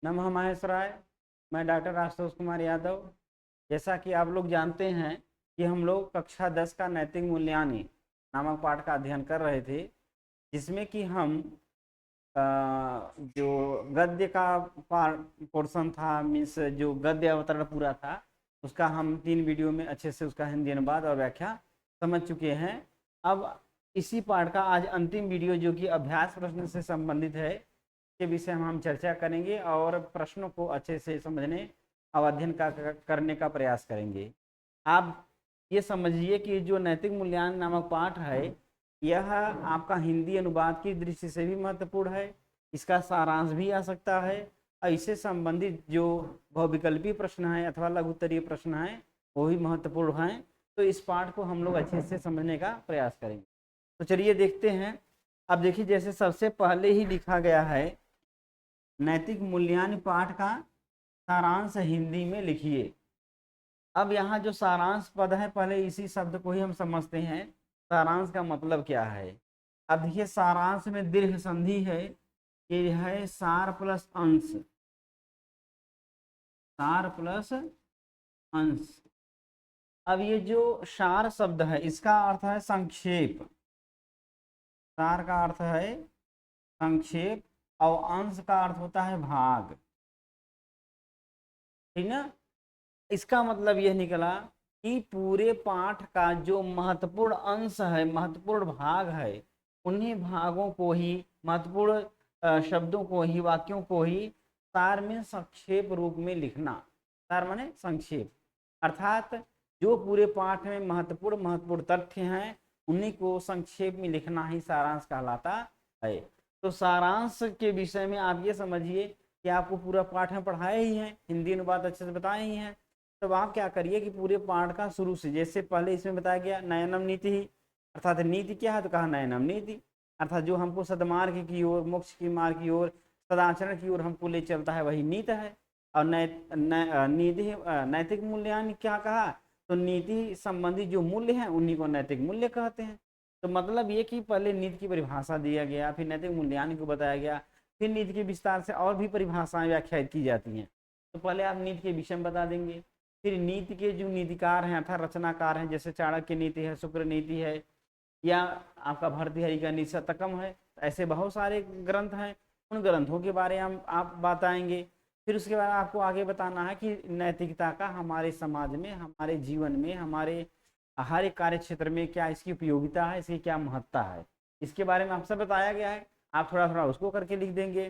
नमः महेश्वराय। मैं डॉक्टर आशुतोष कुमार यादव। जैसा कि आप लोग जानते हैं कि हम लोग कक्षा 10 का नैतिक मूल्यांकन नामक पाठ का अध्ययन कर रहे थे, जिसमें कि हम जो गद्य का पोर्शन था, मीन्स जो गद्य अवतरण पूरा था, उसका हम 3 वीडियो में अच्छे से उसका हिंदी अनुवाद और व्याख्या समझ चुके हैं। अब इसी पाठ का आज अंतिम वीडियो, जो कि अभ्यास प्रश्न से संबंधित है, के विषय में हम चर्चा करेंगे और प्रश्नों को अच्छे से समझने और अध्ययन करने का प्रयास करेंगे। आप ये समझिए कि जो नैतिक मूल्यांकन नामक पाठ है, यह आपका हिंदी अनुवाद की दृष्टि से भी महत्वपूर्ण है। इसका सारांश भी आ सकता है और इससे संबंधित जो बहुविकल्पी प्रश्न है अथवा लघु उत्तरीय प्रश्न है, वो भी महत्वपूर्ण हैं। तो इस पाठ को हम लोग अच्छे से समझने का प्रयास करेंगे। तो चलिए देखते हैं। अब देखिए, जैसे सबसे पहले ही लिखा गया है, नैतिक मूल्यांकन पाठ का सारांश हिंदी में लिखिए। अब यहाँ जो सारांश पद है, पहले इसी शब्द को ही हम समझते हैं सारांश का मतलब क्या है। अब देखिए, सारांश में दीर्घ संधि है, ये है सार प्लस अंश, सार प्लस अंश। अब ये जो सार शब्द है, इसका अर्थ है संक्षेप। सार का अर्थ है संक्षेप और अंश का अर्थ होता है भाग, ठीक ना। इसका मतलब यह निकला कि पूरे पाठ का जो महत्वपूर्ण अंश है, महत्वपूर्ण भाग है, उन्हीं भागों को ही, महत्वपूर्ण शब्दों को ही, वाक्यों को ही सार में संक्षेप रूप में लिखना। सार माने संक्षेप, अर्थात जो पूरे पाठ में महत्वपूर्ण तथ्य हैं, उन्हीं को संक्षेप में लिखना ही सारांश कहलाता है। तो सारांश के विषय में आप ये समझिए कि आपको पूरा पाठ में पढ़ाए ही हैं, हिंदी अनुवाद अच्छे से बताए ही हैं। तब आप क्या करिए कि पूरे पाठ का शुरू से, जैसे पहले इसमें बताया गया नयनम नीति ही, अर्थात नीति क्या है, तो कहा नयनम नीति, अर्थात जो हमको सदमार्ग की ओर, मोक्ष की मार्ग की ओर, सदाचरण की ओर हमको ले चलता है, वही नीति है। और नीति नैतिक मूल्यांकन क्या कहा, तो नीति संबंधी जो मूल्य हैं उन्हीं को नैतिक मूल्य कहते हैं। तो मतलब ये कि पहले नीति की परिभाषा दिया गया, फिर नैतिक मूल्यांकन को बताया गया, फिर नीति के विस्तार से और भी परिभाषाएं व्याख्यायित की जाती हैं। तो पहले आप नीति के विषय में बता देंगे, फिर नीति के जो नीतिकार हैं अर्थात रचनाकार हैं, जैसे चाणक्य नीति है, शुक्र नीति है, या आपका भर्तृहरि का निशतकम है, ऐसे बहुत सारे ग्रंथ हैं। उन ग्रंथों के बारे में आप बताएंगे। फिर उसके बाद आपको आगे बताना है कि नैतिकता का हमारे समाज में, हमारे जीवन में, हमारे हर एक कार्य क्षेत्र में क्या इसकी उपयोगिता है, इसकी क्या महत्ता है, इसके बारे में आपसे बताया गया है। आप थोड़ा थोड़ा उसको करके लिख देंगे।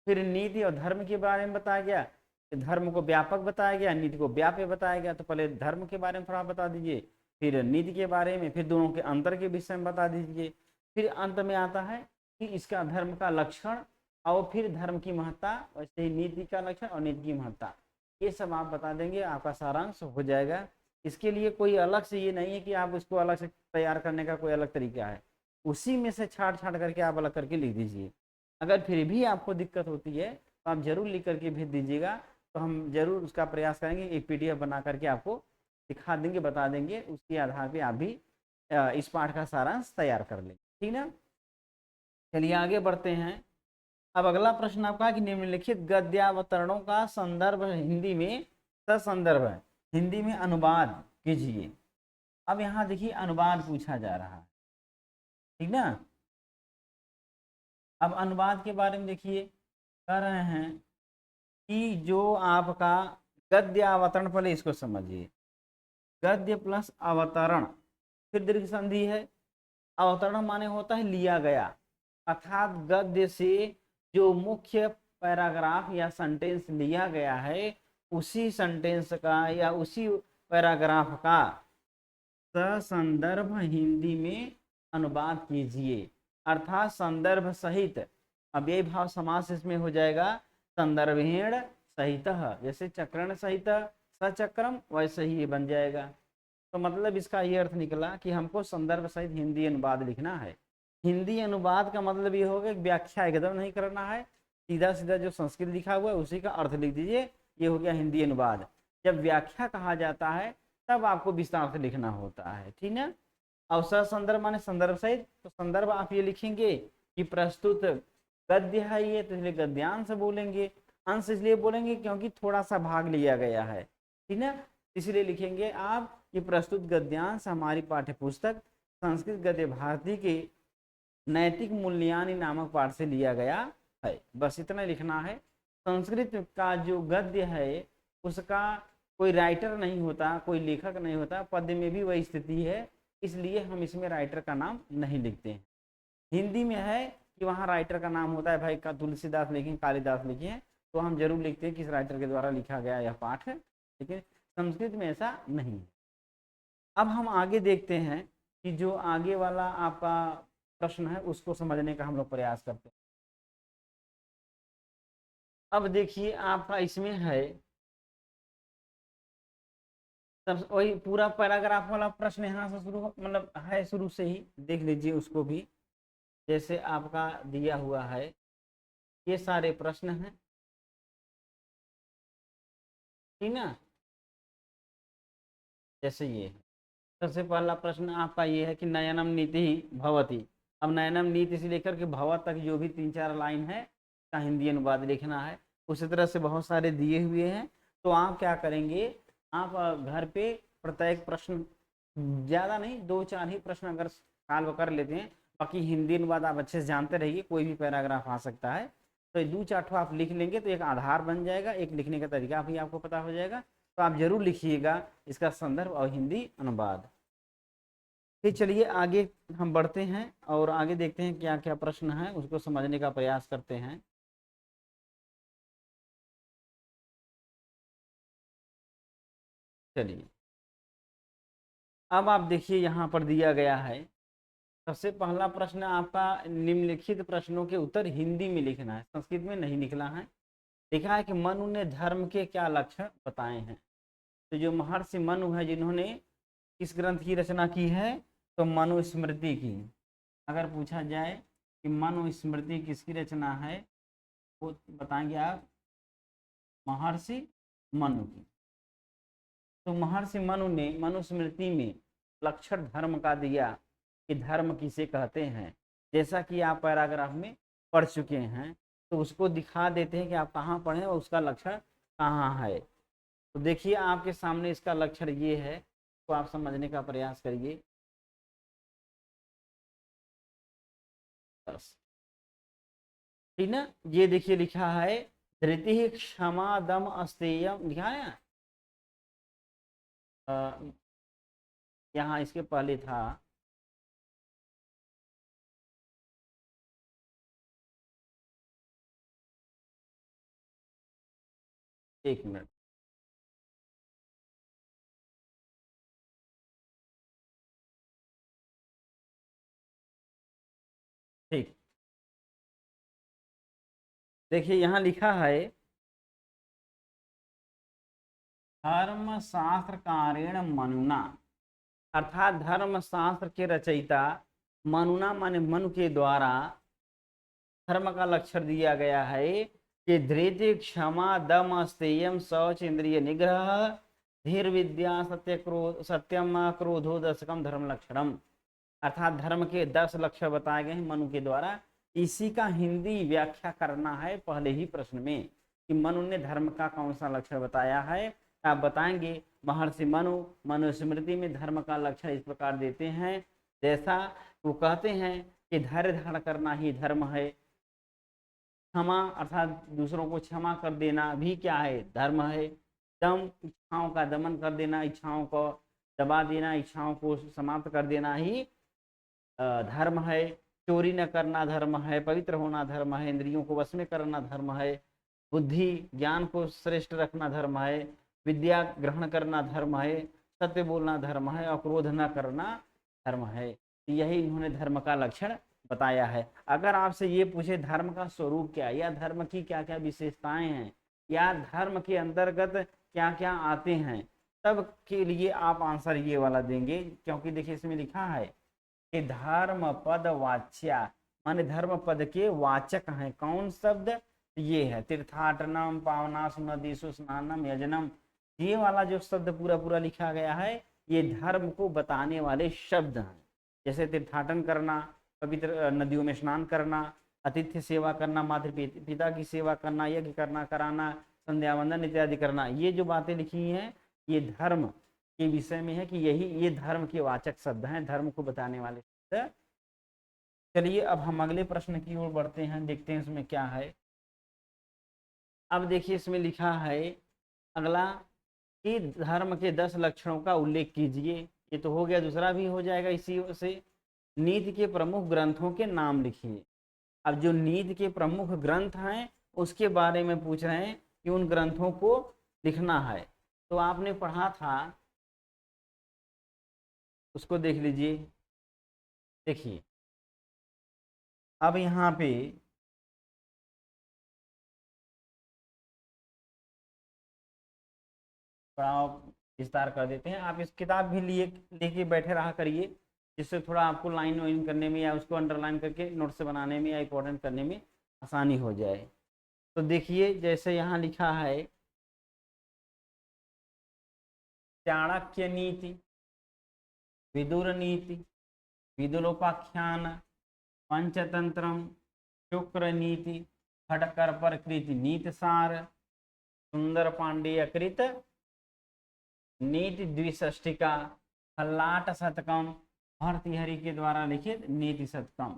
फिर नीति और धर्म के बारे में बताया गया, धर्म को व्यापक बताया गया, नीति को व्याप्य बताया गया। तो पहले धर्म के बारे में थोड़ा बता दीजिए, फिर नीति के बारे में, फिर दोनों के अंतर के विषय में बता दीजिए। फिर अंत में आता है कि इसका धर्म का लक्षण और फिर धर्म की महत्ता, वैसे ही नीति का लक्षण और नीति की महत्ता, ये सब आप बता देंगे, आपका सारांश हो जाएगा। इसके लिए कोई अलग से ये नहीं है कि आप इसको अलग से तैयार करने का कोई अलग तरीका है, उसी में से छाट छाट करके आप अलग करके लिख दीजिए। अगर फिर भी आपको दिक्कत होती है तो आप जरूर लिख करके भेज दीजिएगा, तो हम जरूर उसका प्रयास करेंगे, एक पीडीएफ बना करके आपको दिखा देंगे, बता देंगे। उसके आधार पे आप भी इस पाठ का सारांश तैयार कर लेंगे, ठीक ना। चलिए आगे बढ़ते हैं। अब अगला प्रश्न आपका कि निम्नलिखित गद्यावतरणों का संदर्भ हिंदी में, ससंदर्भ है, हिंदी में अनुवाद कीजिए। अब यहाँ देखिए अनुवाद पूछा जा रहा है, ठीक ना। अब अनुवाद के बारे में देखिए, कह रहे हैं कि जो आपका गद्य अवतरण, पहले इसको समझिए, गद्य प्लस अवतरण, फिर दीर्घ संधि है। अवतरण माने होता है लिया गया, अर्थात गद्य से जो मुख्य पैराग्राफ या सेंटेंस लिया गया है, उसी सेंटेंस का या उसी पैराग्राफ का ससंदर्भ हिंदी में अनुवाद कीजिए, अर्थात संदर्भ सहित। अब यही भाव समास इसमें हो जाएगा, संदर्भेण सहित, जैसे चक्रण सहित सचक्रम, वैसे ही ये बन जाएगा। तो मतलब इसका ये अर्थ निकला कि हमको संदर्भ सहित हिंदी अनुवाद लिखना है। हिंदी अनुवाद का मतलब ये होगा कि व्याख्या एकदम नहीं करना है, सीधा सीधा जो संस्कृत लिखा हुआ है उसी का अर्थ लिख दीजिए, ये हो गया हिंदी अनुवाद। जब व्याख्या कहा जाता है तब आपको विस्तार से लिखना होता है, ठीक ना। और ससंदर्भ माने संदर्भ सहित, तो संदर्भ आप ये लिखेंगे कि प्रस्तुत गद्य है ये, तो इसलिए गद्यांश बोलेंगे। अंश इसलिए बोलेंगे क्योंकि थोड़ा सा भाग लिया गया है, ठीक ना। इसलिए लिखेंगे आप कि प्रस्तुत गद्यांश हमारी पाठ्य पुस्तक संस्कृत गद्य भारती के नैतिक मूल्यांकन नामक पाठ से लिया गया है। बस इतना लिखना है। संस्कृत का जो गद्य है उसका कोई राइटर नहीं होता, कोई लेखक नहीं होता, पद्य में भी वही स्थिति है, इसलिए हम इसमें राइटर का नाम नहीं लिखते हैं। हिंदी में है कि वहाँ राइटर का नाम होता है, भाई का तुलसीदास लिखे, कालिदास लिखे हैं, तो हम जरूर लिखते हैं किस राइटर के द्वारा लिखा गया यह पाठ है, लेकिन संस्कृत में ऐसा नहीं है। अब हम आगे देखते हैं कि जो आगे वाला आपका प्रश्न है उसको समझने का हम लोग प्रयास करते हैं। अब देखिए आपका इसमें है तब वही पूरा पैराग्राफ वाला प्रश्न यहाँ से शुरू, मतलब है शुरू से ही, देख लीजिए उसको भी। जैसे आपका दिया हुआ है, ये सारे प्रश्न हैं, ठीक ना। जैसे ये सबसे पहला प्रश्न आपका ये है कि नयनम नीति भवती। अब नयनम नीति से लेकर के भव तक जो भी 3-4 लाइन है का हिंदी अनुवाद लिखना है। उसी तरह से बहुत सारे दिए हुए हैं, तो आप क्या करेंगे, आप घर पे प्रत्येक प्रश्न, ज़्यादा नहीं 2-4 ही प्रश्न अगर सॉल्व कर लेते हैं, बाकी हिंदी अनुवाद आप अच्छे से जानते रहिए, कोई भी पैराग्राफ आ सकता है, तो 2-4 आप लिख लेंगे तो एक आधार बन जाएगा, एक लिखने का तरीका भी आपको पता हो जाएगा। तो आप जरूर लिखिएगा इसका संदर्भ और हिंदी अनुवाद। फिर चलिए आगे हम बढ़ते हैं और आगे देखते हैं क्या क्या प्रश्न है, उसको समझने का प्रयास करते हैं। चलिए अब आप देखिए यहाँ पर दिया गया है, सबसे पहला प्रश्न आपका निम्नलिखित प्रश्नों के उत्तर हिंदी में लिखना है, संस्कृत में नहीं लिखना है। लिखा है कि मनु ने धर्म के क्या लक्षण बताए हैं। तो जो महर्षि मनु है जिन्होंने किस ग्रंथ की रचना की है, तो मनुस्मृति की। अगर पूछा जाए कि मनुस्मृति किसकी रचना है, वो बताएंगे आप महर्षि मनु की। तो महर्षि मनु ने मनुस्मृति में लक्षण धर्म का दिया कि धर्म किसे कहते हैं, जैसा कि आप पैराग्राफ में पढ़ चुके हैं, तो उसको दिखा देते हैं कि आप कहाँ पढ़े और उसका लक्षण कहाँ है। तो देखिए आपके सामने इसका लक्षण ये है, तो आप समझने का प्रयास करिए। बस ठीक ना। ये देखिए लिखा है धृति क्षमा दम अस्तेयम, लिखा है यहाँ, इसके पहले था एक मिनट, ठीक। देखिए यहाँ लिखा है धर्म शास्त्र कारेण मनुना, अर्थात धर्म शास्त्र के रचयिता मनुना माने मनु के द्वारा धर्म का लक्षण दिया गया है कि धृति क्षमा दम अस्तेयम शौच इंद्रिय निग्रह धीर विद्या सत्य क्रोध सत्यम क्रोधो दशकम धर्म लक्षणम। अर्थात धर्म के 10 लक्षण बताए गए हैं मनु के द्वारा। इसी का हिंदी व्याख्या करना है पहले ही प्रश्न में कि मनु ने धर्म का कौन सा लक्षण बताया है। आप बताएंगे महर्षि मनु मनुस्मृति में धर्म का लक्षण इस प्रकार देते हैं, जैसा वो कहते हैं कि धैर्य धारण करना ही धर्म है, क्षमा अर्थात दूसरों को क्षमा कर देना भी क्या है, धर्म है, दम इच्छाओं का दमन कर देना, इच्छाओं को दबा देना, इच्छाओं को समाप्त कर देना ही धर्म है, चोरी न करना धर्म है, पवित्र होना धर्म है, इंद्रियों को वश में करना धर्म है, बुद्धि ज्ञान को श्रेष्ठ रखना धर्म है, विद्या ग्रहण करना धर्म है, सत्य बोलना धर्म है और क्रोध न करना धर्म है। यही इन्होंने धर्म का लक्षण बताया है। अगर आपसे ये पूछे धर्म का स्वरूप क्या है या धर्म की क्या क्या विशेषताएं हैं या धर्म के अंतर्गत क्या क्या आते हैं, तब के लिए आप आंसर ये वाला देंगे, क्योंकि देखिए इसमें लिखा है कि धर्म पद वाच्या, माने धर्म पद के वाचक हैं कौन शब्द, ये है तीर्थाटनम पावनासु नदीसु स्नानम यजनम। ये वाला जो शब्द पूरा पूरा लिखा गया है ये धर्म को बताने वाले शब्द हैं। जैसे तीर्थाटन करना, पवित्र नदियों में स्नान करना, आतिथ्य सेवा करना, माता पिता की सेवा करना, यज्ञ करना, कराना, संध्या वंदन इत्यादि करना, ये जो बातें लिखी हैं ये धर्म के विषय में है कि ये धर्म के वाचक शब्द हैं, धर्म को बताने वाले शब्द। चलिए अब हम अगले प्रश्न की ओर बढ़ते हैं, देखते हैं इसमें क्या है। अब देखिए इसमें लिखा है अगला कि धर्म के 10 लक्षणों का उल्लेख कीजिए। ये तो हो गया, दूसरा भी हो जाएगा इसी से। नीति के प्रमुख ग्रंथों के नाम लिखिए। अब जो नीति के प्रमुख ग्रंथ हैं उसके बारे में पूछ रहे हैं कि उन ग्रंथों को लिखना है। तो आपने पढ़ा था, उसको देख लीजिए। देखिए अब यहाँ पे थोड़ा विस्तार कर देते हैं। आप इस किताब भी लिए लेके बैठे रहा करिए, जिससे थोड़ा आपको लाइन वाइन करने में या उसको अंडरलाइन करके नोट्स बनाने में या इंपॉर्टेंट करने में आसानी हो जाए। तो देखिए जैसे यहाँ लिखा है, चाणक्य नीति, विदुर नीति, विदुलोपाख्यान, पंचतंत्र, शुक्र नीति, खटकर पर कृत नीति सार, सुंदर पांडेय कृत नीति द्विष्टिका, खल्लाट शतकम, भर्तृहरि के द्वारा लिखित नीति शतकम,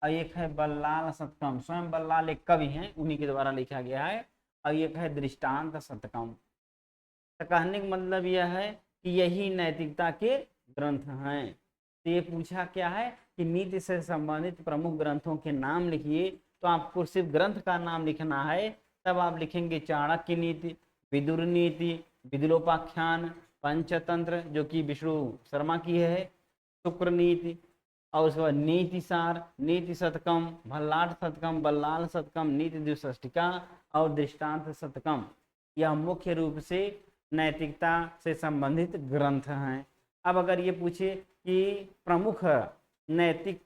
और एक है बल्लाल शतकम, स्वयं बल्लाल एक कवि हैं, उन्हीं के द्वारा लिखा गया है, और एक है दृष्टांत शतकम। तो कहने का मतलब यह है कि यही नैतिकता के ग्रंथ हैं। तो ये पूछा क्या है कि नीति से संबंधित प्रमुख ग्रंथों के नाम लिखिए। तो आपको सिर्फ ग्रंथ का नाम लिखना है, तब आप लिखेंगे चाणक्य नीति, विदुर नीति, विदुलोपाख्यान, पंचतंत्र जो कि विष्णु शर्मा की है, शुक्र नीति, और उसके बाद नीति सार, नीति शतकम, भल्लाट शतकम, बल्लाल शतकम, नीति द्विष्टिका और दृष्टांत शतकम। यह मुख्य रूप से नैतिकता से संबंधित ग्रंथ हैं। अब अगर ये पूछे कि प्रमुख नैतिक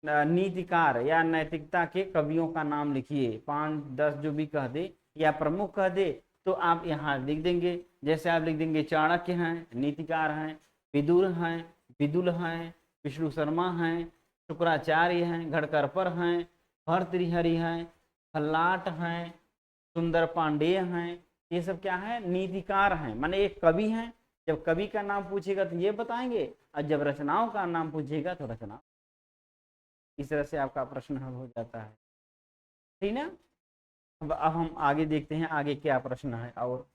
नीतिकार या नैतिकता के कवियों का नाम लिखिए, 5-10 जो भी कह दे या प्रमुख कह दे, तो आप यहाँ लिख देंगे। जैसे आप लिख देंगे चाणक्य हैं, नीतिकार हैं, विदुर हैं, विदुल हैं, विष्णु शर्मा हैं, शुक्राचार्य हैं, घटकर हैं, भर्तृहरि हैं, खल्लाट हैं, सुंदर पांडेय हैं। ये सब क्या है? नीतिकार हैं, माने एक कवि हैं। जब कवि का नाम पूछेगा तो ये बताएंगे, और जब रचनाओं का नाम पूछेगा तो रचना। इस तरह से आपका प्रश्न हल हो जाता है, ठीक ना। अब हम आगे देखते हैं आगे क्या प्रश्न है। और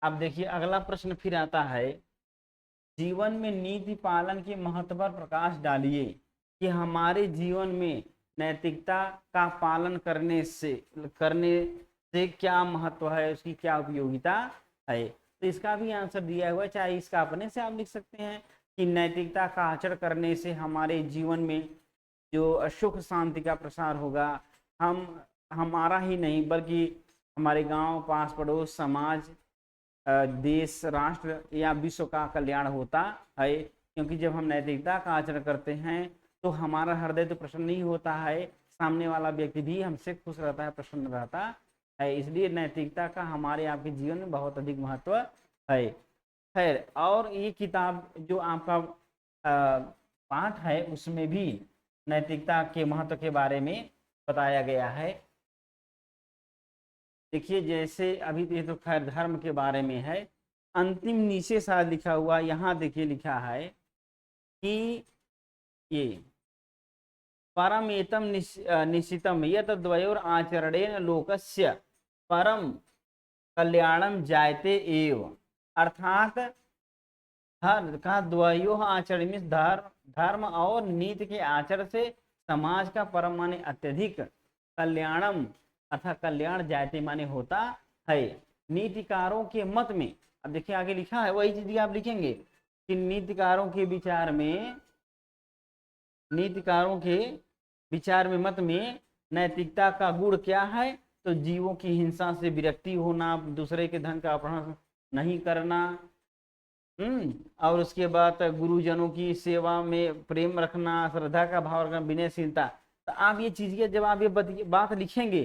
अब देखिए अगला प्रश्न फिर आता है, जीवन में नीति पालन के महत्व पर प्रकाश डालिए कि हमारे जीवन में नैतिकता का पालन करने से क्या महत्व है, उसकी क्या उपयोगिता है। तो इसका भी आंसर दिया हुआ है, चाहे इसका अपने से आप लिख सकते हैं कि नैतिकता का आचरण करने से हमारे जीवन में जो सुख शांति का प्रसार होगा, हमारा ही नहीं बल्कि हमारे गांव, पास पड़ोस, समाज, देश, राष्ट्र या विश्व का कल्याण होता है। क्योंकि जब हम नैतिकता का आचरण करते हैं तो हमारा हृदय तो प्रसन्न नहीं होता है, सामने वाला व्यक्ति भी हमसे खुश रहता है, प्रसन्न रहता है। इसलिए नैतिकता का हमारे आपके जीवन में बहुत अधिक महत्व है। खैर, और ये किताब जो आपका पाठ है उसमें भी नैतिकता के महत्व के बारे में बताया गया है। देखिए जैसे अभी ये तो खैर धर्म के बारे में है, अंतिम नीचे साथ लिखा हुआ, यहाँ देखिए लिखा है कि ये परमेतम निश्चितम यत द्वयोर आचरणेन लोकस्य परम कल्याणम जायते एव। अर्थात का द्वयो आचरण में धर्म और नीति के आचरण से समाज का परम माने अत्यधिक कल्याणम अर्थात कल्याण जायते माने होता है। नीतिकारों के मत में, अब देखिए आगे लिखा है वही चीज आप लिखेंगे कि नीतिकारों के विचार में मत में नैतिकता का गुण क्या है, तो जीवों की हिंसा से विरक्ति होना, दूसरे के धन का अपहरण नहीं करना, और उसके बाद गुरुजनों की सेवा में प्रेम रखना, श्रद्धा का भाव रखना, विनयशीलता। तो आप ये चीजें जब आप ये बात लिखेंगे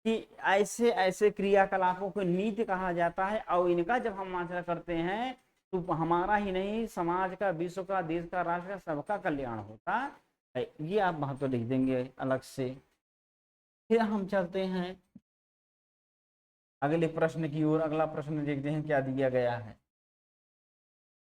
कि ऐसे ऐसे क्रियाकलापों को नीति कहा जाता है और इनका जब हम आचरण करते हैं तो हमारा ही नहीं, समाज का, विश्व का, देश का, राष्ट्र का, सबका कल्याण होता है। ये आप महत्व लिख देंगे अलग से। फिर हम चलते हैं अगले प्रश्न की ओर। अगला प्रश्न देखते हैं क्या दिया गया है।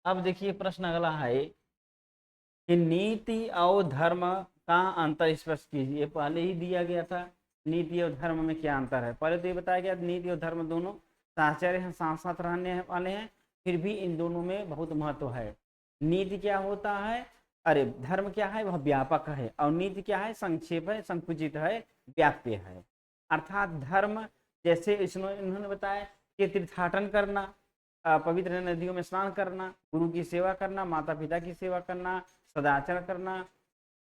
अब देखिए प्रश्न अगला है कि नीति और धर्म का अंतर स्पष्ट कीजिए। पहले ही दिया गया था नीति और धर्म में क्या अंतर है। पहले तो ये बताया गया नीति और धर्म दोनों साहचर्य हैं, साथ साथ रहने वाले हैं, फिर भी इन दोनों में बहुत महत्व है। नीति क्या होता है, अरे धर्म क्या है, वह व्यापक है, और नीति क्या है, संक्षेप है, संकुचित है, व्याप्य है। अर्थात धर्म जैसे इसमें इन्होंने बताया कि तीर्थाटन करना, पवित्र नदियों में स्नान करना, गुरु की सेवा करना, माता पिता की सेवा करना, सदाचार करना,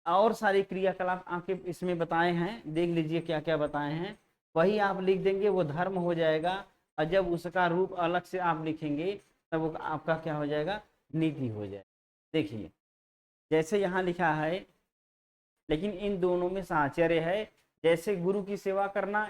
और सारी क्रियाकलाप आपके इसमें बताए हैं, देख लीजिए क्या क्या बताए हैं, वही आप लिख देंगे, वो धर्म हो जाएगा। और जब उसका रूप अलग से आप लिखेंगे तब वो आपका क्या हो जाएगा, नीति हो जाएगा। देखिए जैसे यहाँ लिखा है, लेकिन इन दोनों में साहचर्य है। जैसे गुरु की सेवा करना